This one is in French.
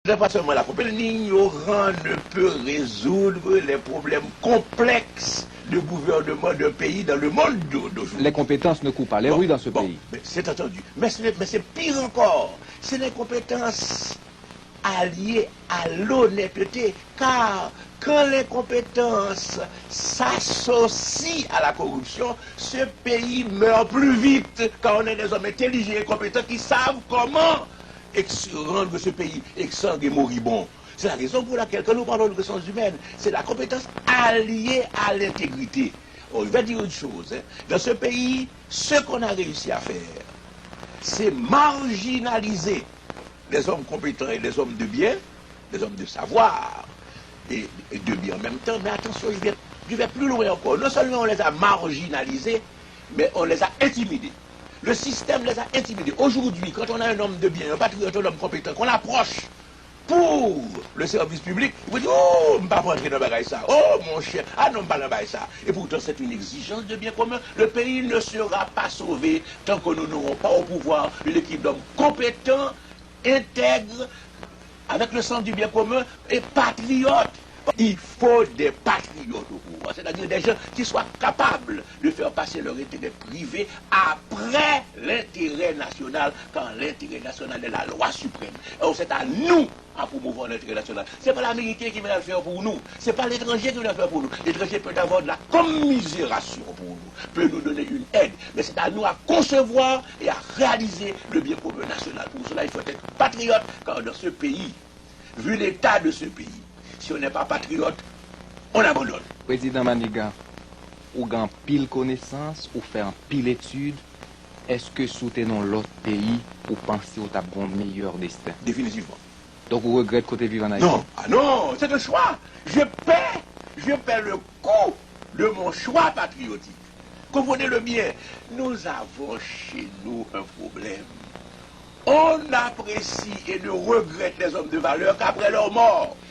Pas seulement la compétence, l'ignorant ne peut résoudre les problèmes complexes de gouvernement d'un pays dans le monde d'aujourd'hui. Les compétences ne coupent pas les rues dans ce pays. C'est entendu. Mais c'est pire encore. C'est les compétences alliées à l'honnêteté. Car quand les compétences s'associent à la corruption, ce pays meurt plus vite quand on est des hommes intelligents et compétents qui savent comment rendre ce pays exsangue et moribond. C'est la raison pour laquelle, quand nous parlons de ressources humaines, c'est la compétence alliée à l'intégrité. Je vais dire une chose. Dans ce pays, ce qu'on a réussi à faire, c'est marginaliser les hommes compétents et les hommes de bien, les hommes de savoir et de bien en même temps. Mais attention, je vais plus loin encore. Non seulement on les a marginalisés, mais on les a intimidés. Le système les a intimidés. Aujourd'hui, quand on a un homme de bien, un patriote, un homme compétent, qu'on approche pour le service public, vous dites, oh, je ne vais pas rentrer dans le ça. Oh, mon cher, ah non, je ne vais pas dans ça. Et pourtant, c'est une exigence de bien commun. Le pays ne sera pas sauvé tant que nous n'aurons pas au pouvoir une équipe d'hommes compétents, intègres, avec le sens du bien commun et patriotes. Il faut des patriotes au pouvoir, c'est-à-dire des gens qui soient capables de faire passer leur intérêt privé après l'intérêt national, quand l'intérêt national est la loi suprême. Alors c'est à nous à promouvoir l'intérêt national. Ce n'est pas l'Américain qui va le faire pour nous, ce n'est pas l'étranger qui va le faire pour nous. L'étranger peut avoir de la commisération pour nous, peut nous donner une aide, mais c'est à nous à concevoir et à réaliser le bien commun national. Pour cela, il faut être patriote, car dans ce pays, vu l'état de ce pays, si on n'est pas patriote, on abandonne. Président Maniga, ou gagne pile connaissance, ou fait un pile étude, est-ce que soutenons l'autre pays ou pensez au bon meilleur destin? Définitivement. Donc vous regrettez côté vivant en Haïti? Non, ah non, c'est un choix. Je paie le coût de mon choix patriotique. Comprenez-le bien, nous avons chez nous un problème. On apprécie et ne regrette les hommes de valeur qu'après leur mort.